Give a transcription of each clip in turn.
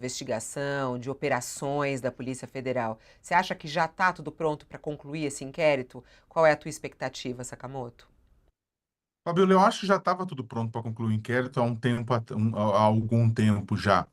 investigação, de operações da Polícia Federal. Você acha que já está tudo pronto para concluir esse inquérito? Qual é a tua expectativa, Sakamoto? Fabiola, eu acho que já estava tudo pronto para concluir o inquérito há um tempo, há algum tempo já.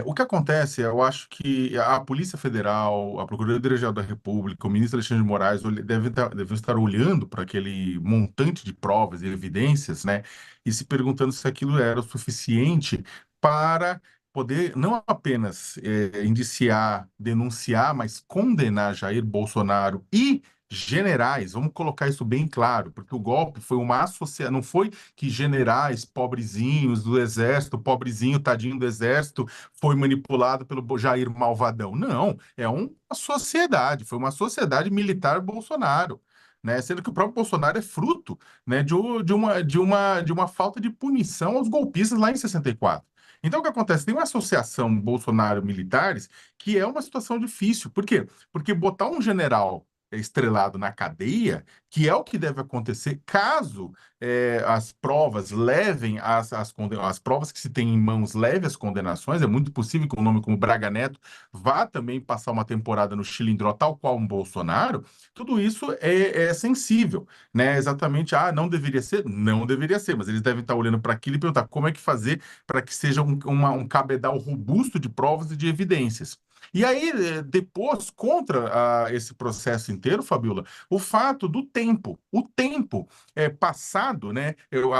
O que acontece, eu acho que a Polícia Federal, a Procuradoria-Geral da República, o ministro Alexandre de Moraes devem estar olhando para aquele montante de provas e evidências, né, e se perguntando se aquilo era o suficiente para poder não apenas indiciar, denunciar, mas condenar Jair Bolsonaro e generais, vamos colocar isso bem claro, porque o golpe foi uma associação, não foi que generais pobrezinhos do exército, pobrezinho tadinho do exército, foi manipulado pelo Jair Malvadão. Não, é uma sociedade, foi uma sociedade militar Bolsonaro. Né? Sendo que o próprio Bolsonaro é fruto, né, de uma falta de punição aos golpistas lá em 64. Então, o que acontece? Tem uma associação Bolsonaro-militares que é uma situação difícil. Por quê? Porque botar um general estrelado na cadeia, que é o que deve acontecer caso as provas levem as provas que se tem em mãos levem as condenações. É muito possível que um nome como Braga Neto vá também passar uma temporada no Chilindró, tal qual um Bolsonaro. Tudo isso é sensível, né? Exatamente, não deveria ser? Não deveria ser, mas eles devem estar olhando para aquilo e perguntar como é que fazer para que seja um cabedal robusto de provas e de evidências. E aí, depois, contra esse processo inteiro, Fabiola, o fato do tempo. O tempo passado, né?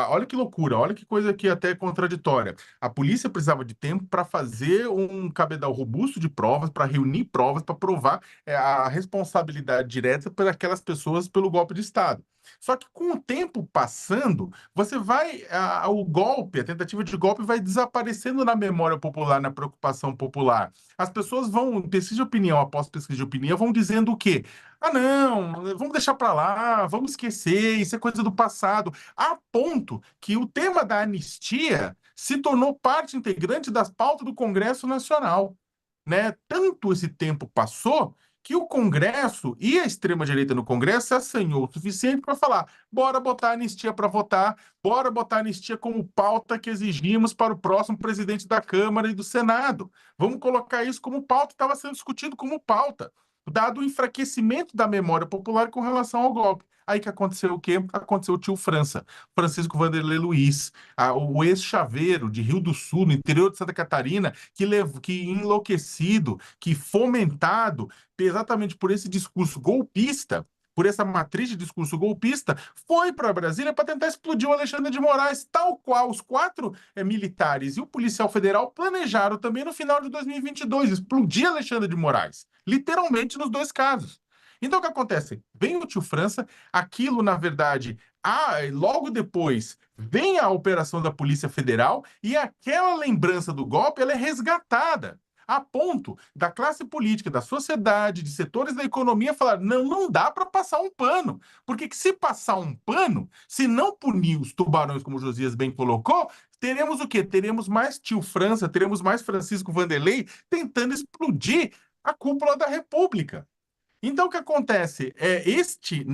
Olha que loucura, olha que coisa aqui até contraditória. A polícia precisava de tempo para fazer um cabedal robusto de provas, para reunir provas, para provar a responsabilidade direta por aquelas pessoas pelo golpe de Estado. Só que com o tempo passando, você vai, o golpe, a tentativa de golpe vai desaparecendo na memória popular, na preocupação popular. As pessoas vão, pesquisa de opinião após pesquisa de opinião, vão dizendo o quê? Não, vamos deixar para lá, vamos esquecer, isso é coisa do passado. A ponto que o tema da anistia se tornou parte integrante das pautas do Congresso Nacional, né? Tanto esse tempo passou que o Congresso e a extrema-direita no Congresso se assanhou o suficiente para falar: bora botar anistia para votar, bora botar anistia como pauta que exigimos para o próximo presidente da Câmara e do Senado. Vamos colocar isso como pauta, estava sendo discutido como pauta, dado o enfraquecimento da memória popular com relação ao golpe. Aí que aconteceu o quê? Aconteceu o tio França, Francisco Vanderlei Luiz, o ex-chaveiro de Rio do Sul, no interior de Santa Catarina, que enlouquecido, que fomentado exatamente por esse discurso golpista, por essa matriz de discurso golpista, foi para Brasília para tentar explodir o Alexandre de Moraes, tal qual os quatro militares e o policial federal planejaram também no final de 2022, explodir Alexandre de Moraes, literalmente nos dois casos. Então, o que acontece? Vem o tio França, aquilo, na verdade, logo depois vem a operação da Polícia Federal e aquela lembrança do golpe ela é resgatada a ponto da classe política, da sociedade, de setores da economia falar: não, não dá para passar um pano. Porque se passar um pano, se não punir os tubarões, como o Josias bem colocou, teremos o quê? Teremos mais tio França, teremos mais Francisco Vanderlei tentando explodir a cúpula da República. Então, o que acontece? Este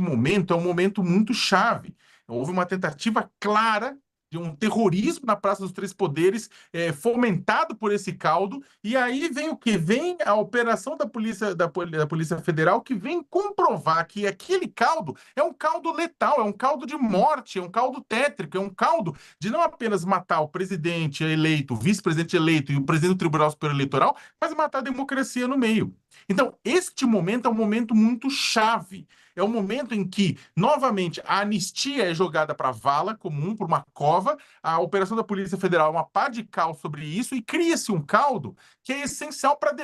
momento é um momento muito chave. Houve uma tentativa clara de um terrorismo na Praça dos Três Poderes, fomentado por esse caldo, e aí vem o quê? Vem a operação da Polícia Federal, que vem comprovar que aquele caldo é um caldo letal, é um caldo de morte, é um caldo tétrico, é um caldo de não apenas matar o presidente eleito, o vice-presidente eleito e o presidente do Tribunal Superior Eleitoral, mas matar a democracia no meio. Então, este momento é um momento muito chave. É um momento em que, novamente, a anistia é jogada para a vala comum, para uma cova, a operação da Polícia Federal é uma pá de cal sobre isso e cria-se um caldo que é essencial para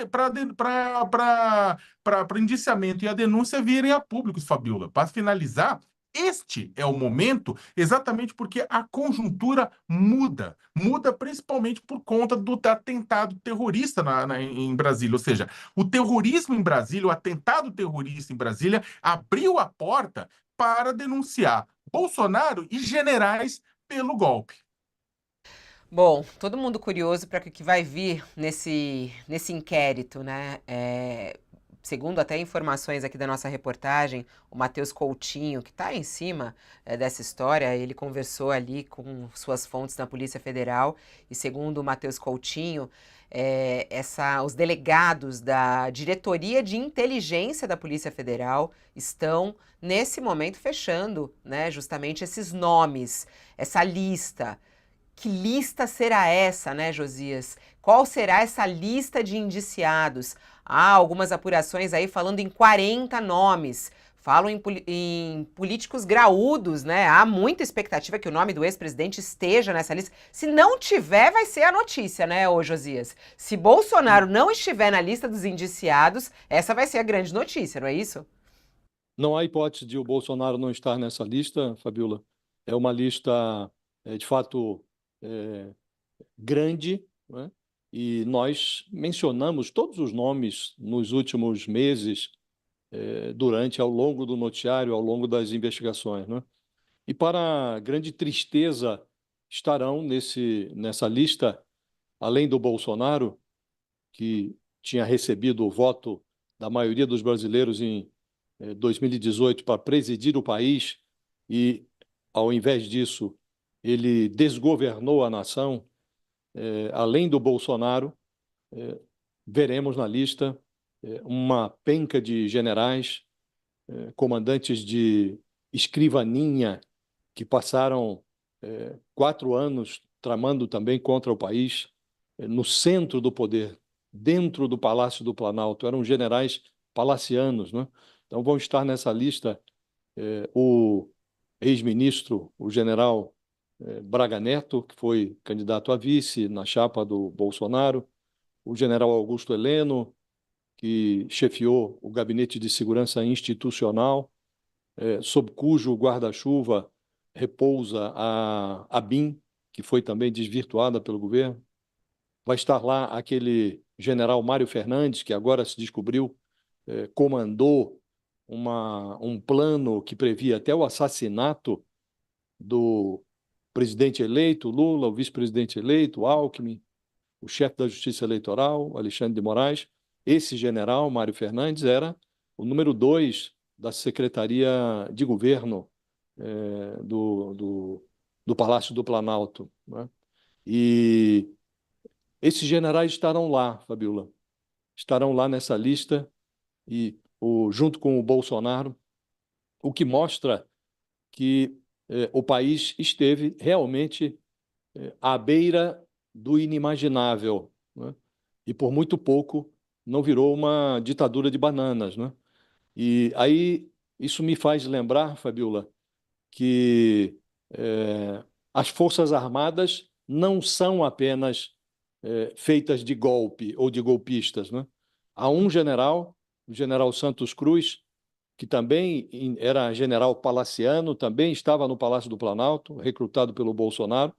o indiciamento e a denúncia virem a público, Fabiola. Para finalizar, este é o momento exatamente porque a conjuntura muda. Muda principalmente por conta do atentado terrorista em Brasília. Ou seja, o terrorismo em Brasília, o atentado terrorista em Brasília, abriu a porta para denunciar Bolsonaro e generais pelo golpe. Bom, todo mundo curioso para o que vai vir nesse inquérito, né? segundo até informações aqui da nossa reportagem, o Matheus Coutinho, que está em cima dessa história, ele conversou ali com suas fontes na Polícia Federal e, segundo o Matheus Coutinho, os delegados da Diretoria de Inteligência da Polícia Federal estão, nesse momento, fechando, né, justamente esses nomes, essa lista. Que lista será essa, né, Josias? Qual será essa lista de indiciados? Há algumas apurações aí falando em 40 nomes. Falam em políticos graúdos, né? Há muita expectativa que o nome do ex-presidente esteja nessa lista. Se não tiver, vai ser a notícia, né, ô Josias? Se Bolsonaro não estiver na lista dos indiciados, essa vai ser a grande notícia, não é isso? Não há hipótese de o Bolsonaro não estar nessa lista, Fabiola. É uma lista, de fato, grande, né? E nós mencionamos todos os nomes nos últimos meses, ao longo do noticiário, ao longo das investigações, né? E para grande tristeza, estarão nessa lista, além do Bolsonaro, que tinha recebido o voto da maioria dos brasileiros em 2018 para presidir o país e, ao invés disso, ele desgovernou a nação. Além do Bolsonaro, veremos na lista uma penca de generais, comandantes de escrivaninha, que passaram 4 anos tramando também contra o país, no centro do poder, dentro do Palácio do Planalto. Eram generais palacianos, né? Então vão estar nessa lista o ex-ministro, o general Braga Neto, que foi candidato a vice na chapa do Bolsonaro, o general Augusto Heleno, que chefiou o Gabinete de Segurança Institucional, sob cujo guarda-chuva repousa a BIM, que foi também desvirtuada pelo governo. Vai estar lá aquele general Mário Fernandes, que agora se descobriu, comandou um plano que previa até o assassinato do presidente eleito, Lula, o vice-presidente eleito, Alckmin, o chefe da Justiça Eleitoral, Alexandre de Moraes. Esse general, Mário Fernandes, era o número 2 da Secretaria de Governo do Palácio do Planalto, né? E esses generais estarão lá, Fabiola, estarão lá nessa lista, junto com o Bolsonaro, o que mostra que o país esteve realmente à beira do inimaginável, né? E por muito pouco não virou uma ditadura de bananas, né? E aí isso me faz lembrar, Fabiola, que as Forças Armadas não são apenas feitas de golpe ou de golpistas, né? Há um general, o general Santos Cruz, que também era general palaciano, também estava no Palácio do Planalto, recrutado pelo Bolsonaro,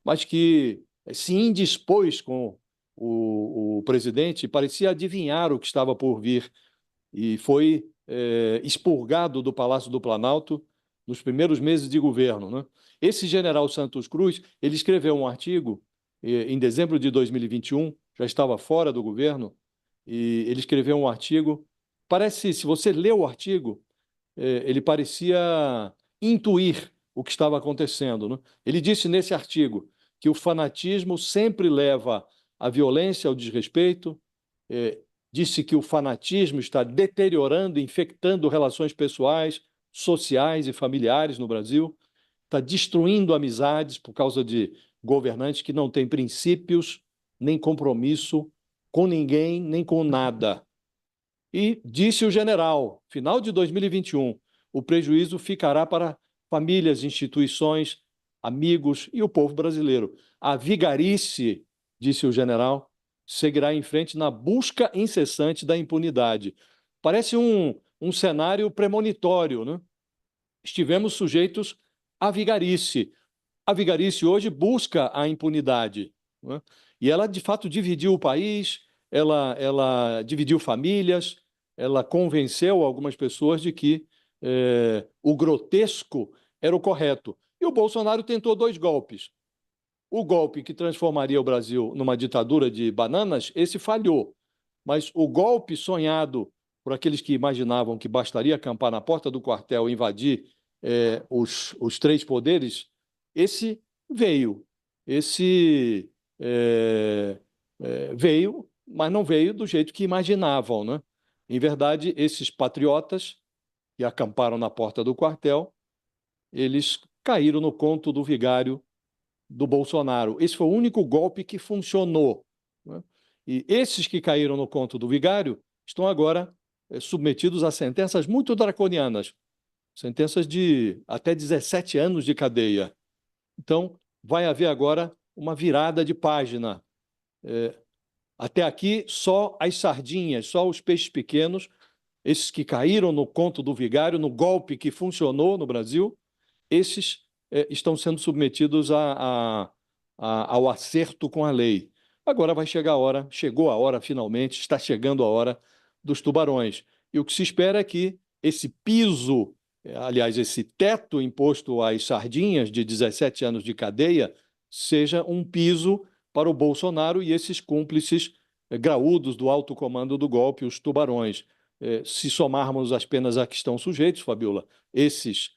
mas que se indispôs com o presidente, parecia adivinhar o que estava por vir, e foi expurgado do Palácio do Planalto nos primeiros meses de governo, né? Esse general Santos Cruz, ele escreveu um artigo em dezembro de 2021, já estava fora do governo, e ele escreveu um artigo. Parece, se você lê o artigo, ele parecia intuir o que estava acontecendo, né? Ele disse nesse artigo que o fanatismo sempre leva à violência, ao desrespeito. Disse que o fanatismo está deteriorando, infectando relações pessoais, sociais e familiares no Brasil, está destruindo amizades por causa de governantes que não têm princípios nem compromisso com ninguém, nem com nada. E disse o general, final de 2021, o prejuízo ficará para famílias, instituições, amigos e o povo brasileiro. A vigarice, disse o general, seguirá em frente na busca incessante da impunidade. Parece um cenário premonitório, né? Estivemos sujeitos à vigarice. A vigarice hoje busca a impunidade, né? E ela, de fato, dividiu o país, ela dividiu famílias, ela convenceu algumas pessoas de que o grotesco era o correto. E o Bolsonaro tentou 2 golpes. O golpe que transformaria o Brasil numa ditadura de bananas, esse falhou. Mas o golpe sonhado por aqueles que imaginavam que bastaria acampar na porta do quartel e invadir os três poderes, esse veio. Esse veio, mas não veio do jeito que imaginavam, né? Em verdade, esses patriotas que acamparam na porta do quartel, eles caíram no conto do vigário do Bolsonaro. Esse foi o único golpe que funcionou, né? E esses que caíram no conto do vigário estão agora submetidos a sentenças muito draconianas, sentenças de até 17 anos de cadeia. Então, vai haver agora uma virada de página. Até aqui, só as sardinhas, só os peixes pequenos, esses que caíram no conto do vigário, no golpe que funcionou no Brasil, esses estão sendo submetidos ao acerto com a lei. Agora vai chegar a hora, chegou a hora finalmente, está chegando a hora dos tubarões. E o que se espera é que esse piso, aliás, esse teto imposto às sardinhas de 17 anos de cadeia, seja um piso para o Bolsonaro e esses cúmplices graúdos do alto comando do golpe, os tubarões. Se somarmos as penas a que estão sujeitos, Fabiola, esses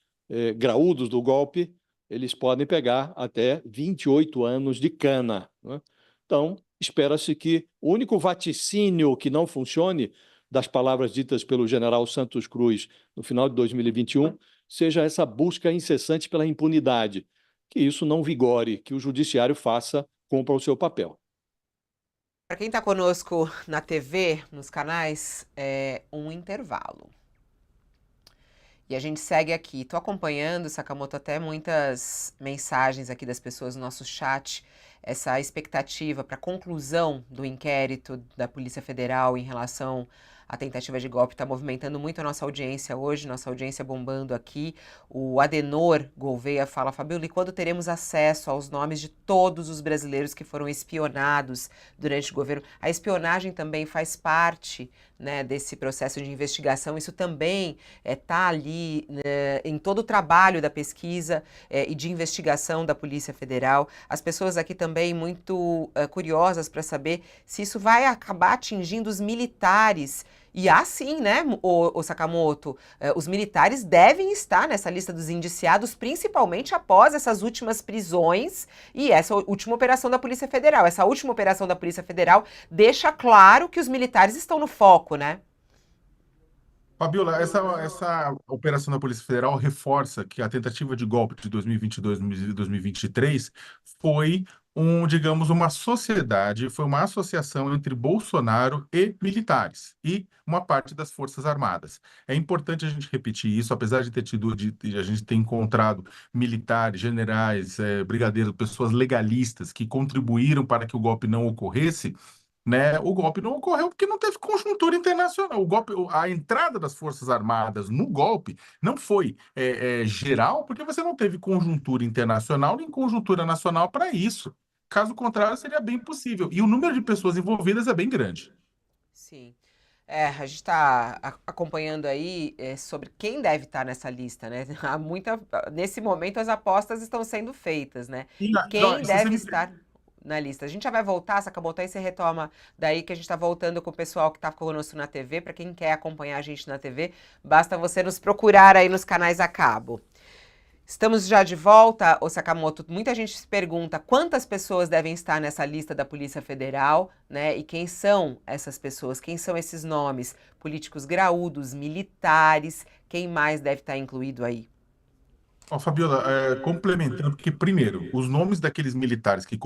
graúdos do golpe, eles podem pegar até 28 anos de cana, né? Então, espera-se que o único vaticínio que não funcione, das palavras ditas pelo general Santos Cruz no final de 2021, seja essa busca incessante pela impunidade. Que isso não vigore, que o judiciário cumpra o seu papel. Para quem está conosco na TV, nos canais, é um intervalo. E a gente segue aqui. Estou acompanhando, Sakamoto, até muitas mensagens aqui das pessoas no nosso chat. Essa expectativa para a conclusão do inquérito da Polícia Federal em relação à tentativa de golpe está movimentando muito a nossa audiência hoje, nossa audiência bombando aqui. O Adenor Gouveia fala: Fabiola, e quando teremos acesso aos nomes de todos os brasileiros que foram espionados durante o governo? A espionagem também faz parte, né, desse processo de investigação. Isso também está ali em todo o trabalho da pesquisa e de investigação da Polícia Federal. As pessoas aqui também muito curiosas para saber se isso vai acabar atingindo os militares. E sim, né, o Sakamoto, os militares devem estar nessa lista dos indiciados, principalmente após essas últimas prisões e essa última operação da Polícia Federal. Essa última operação da Polícia Federal deixa claro que os militares estão no foco, né? Fabiola, essa operação da Polícia Federal reforça que a tentativa de golpe de 2022 e 2023 foi digamos, uma sociedade, foi uma associação entre Bolsonaro e militares e uma parte das Forças Armadas. É importante a gente repetir isso, apesar de a gente ter encontrado militares, generais, brigadeiros, pessoas legalistas que contribuíram para que o golpe não ocorresse, né? O golpe não ocorreu porque não teve conjuntura internacional. A entrada das Forças Armadas no golpe não foi geral, porque você não teve conjuntura internacional nem conjuntura nacional para isso. Caso contrário, seria bem possível. E o número de pessoas envolvidas é bem grande. Sim. A gente está acompanhando aí sobre quem deve estar nessa lista, né? Nesse momento as apostas estão sendo feitas, né? Quem deve estar na lista? A gente já vai voltar, Sakamoto, aí você retoma daí que a gente está voltando com o pessoal que está conosco na TV. Para quem quer acompanhar a gente na TV, basta você nos procurar aí nos canais a cabo. Estamos já de volta, ô Sakamoto. Muita gente se pergunta quantas pessoas devem estar nessa lista da Polícia Federal, né? E quem são essas pessoas? Quem são esses nomes? Políticos graúdos, militares, quem mais deve estar incluído aí? Fabiola, complementando, porque, primeiro, os nomes daqueles militares que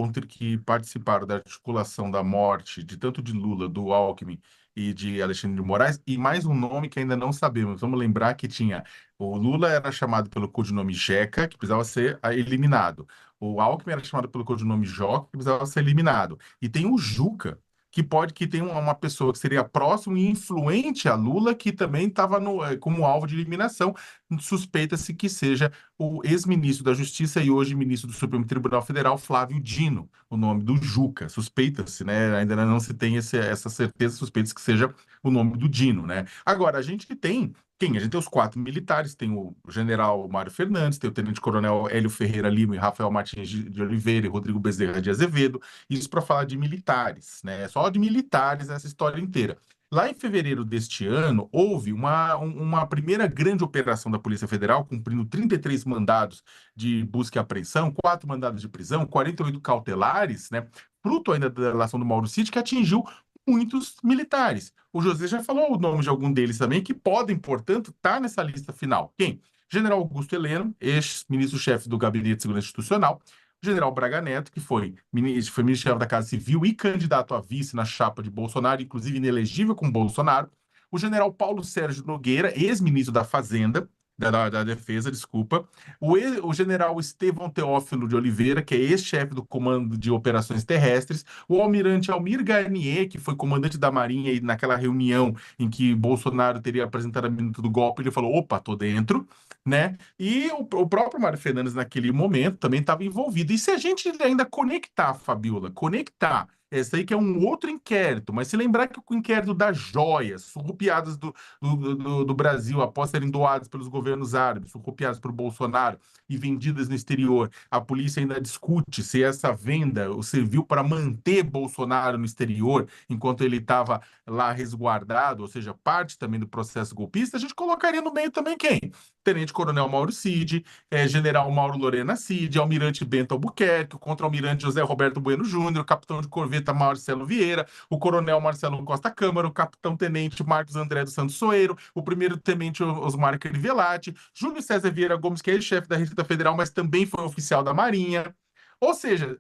participaram da articulação da morte de tanto de Lula, do Alckmin e de Alexandre de Moraes, e mais um nome que ainda não sabemos. Vamos lembrar que tinha o Lula era chamado pelo codinome Jeca, que precisava ser eliminado. O Alckmin era chamado pelo codinome Joca, que precisava ser eliminado. E tem o Juca, que tem uma pessoa que seria próximo e influente a Lula, que também estava como alvo de eliminação. Suspeita-se que seja o ex-ministro da Justiça e hoje ministro do Supremo Tribunal Federal, Flávio Dino, o nome do Juca. Suspeita-se, né? Ainda não se tem essa certeza, suspeita-se que seja o nome do Dino, né? Agora, a gente tem quem? A gente tem os 4 militares, tem o general Mário Fernandes, tem o tenente-coronel Hélio Ferreira Lima e Rafael Martins de Oliveira e Rodrigo Bezerra de Azevedo, isso para falar de militares, né? Só de militares essa história inteira. Lá em fevereiro deste ano, houve uma primeira grande operação da Polícia Federal, cumprindo 33 mandados de busca e apreensão, 4 mandados de prisão, 48 cautelares, né? Fruto ainda da relação do Mauro Cid, que atingiu muitos militares. O José já falou o nome de algum deles também, que podem, portanto, estar nessa lista final. Quem? General Augusto Heleno, ex-ministro-chefe do Gabinete de Segurança Institucional, General Braga Neto, que foi ministro-chefe da Casa Civil e candidato a vice na chapa de Bolsonaro, inclusive inelegível com Bolsonaro, o general Paulo Sérgio Nogueira, ex-ministro da Fazenda, da Defesa, desculpa, o general Estevão Teófilo de Oliveira, que é ex-chefe do Comando de Operações Terrestres, o almirante Almir Garnier, que foi comandante da Marinha, e naquela reunião em que Bolsonaro teria apresentado a minuta do golpe, ele falou, opa, tô dentro, né? E o próprio Mário Fernandes, naquele momento, também estava envolvido. E se a gente ainda conectar, Fabiola, conectar, esse aí que é um outro inquérito, mas se lembrar que o inquérito das joias surrupiadas do Brasil após serem doadas pelos governos árabes, surrupiadas por Bolsonaro e vendidas no exterior, a polícia ainda discute se essa venda serviu para manter Bolsonaro no exterior enquanto ele estava lá resguardado, ou seja, parte também do processo golpista, a gente colocaria no meio também quem? Tenente Coronel Mauro Cid, General Mauro Lorena Cid, Almirante Bento Albuquerque, o Contra-Almirante José Roberto Bueno Júnior, o Capitão de Corveta Marcelo Vieira, o Coronel Marcelo Costa Câmara, o Capitão-Tenente Marcos André dos Santos Soeiro, o Primeiro-Tenente Osmar Crivellati, Júlio César Vieira Gomes, que é ex-chefe da Receita Federal, mas também foi oficial da Marinha. Ou seja,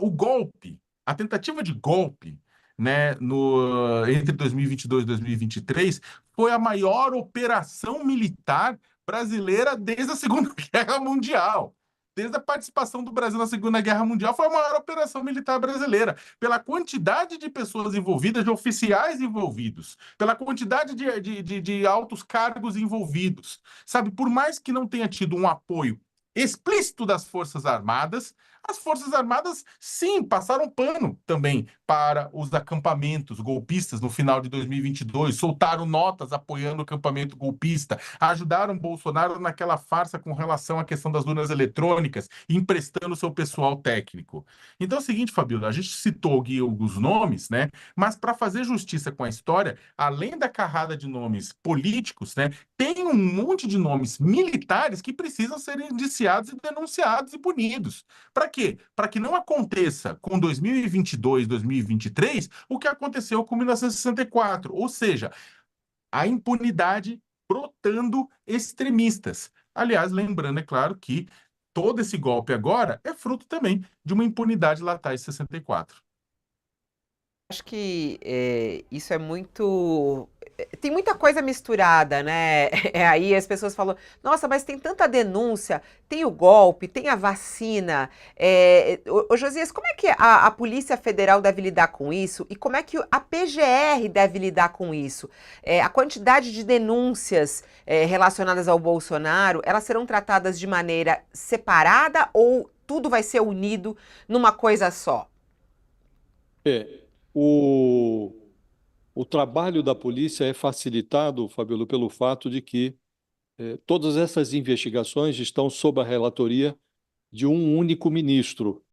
o golpe, a tentativa de golpe, né, entre 2022 e 2023, foi a maior operação militar brasileira desde a Segunda Guerra Mundial. Desde a participação do Brasil na Segunda Guerra Mundial, foi a maior operação militar brasileira. Pela quantidade de pessoas envolvidas, de oficiais envolvidos, pela quantidade de altos cargos envolvidos. Sabe, por mais que não tenha tido um apoio explícito das Forças Armadas, as Forças Armadas, sim, passaram pano também para os acampamentos golpistas no final de 2022, soltaram notas apoiando o acampamento golpista, ajudaram Bolsonaro naquela farsa com relação à questão das urnas eletrônicas, emprestando seu pessoal técnico. Então é o seguinte, Fabiola, a gente citou aqui alguns nomes, né? Mas para fazer justiça com a história, além da carrada de nomes políticos, né, tem um monte de nomes militares que precisam ser indiciados e denunciados e punidos. Para quê? Para que não aconteça com 2022, 2023, o que aconteceu com 1964, ou seja, a impunidade brotando extremistas. Aliás, lembrando, é claro, que todo esse golpe agora é fruto também de uma impunidade lá atrás de 64. Acho que isso é muito. Tem muita coisa misturada, né? Aí as pessoas falam: nossa, mas tem tanta denúncia, tem o golpe, tem a vacina. Ô Josias, como é que a Polícia Federal deve lidar com isso? E como é que a PGR deve lidar com isso? A quantidade de denúncias relacionadas ao Bolsonaro, elas serão tratadas de maneira separada ou tudo vai ser unido numa coisa só? É, o, o trabalho da polícia é facilitado, Fabíola, pelo fato de que todas essas investigações estão sob a relatoria de um único ministro,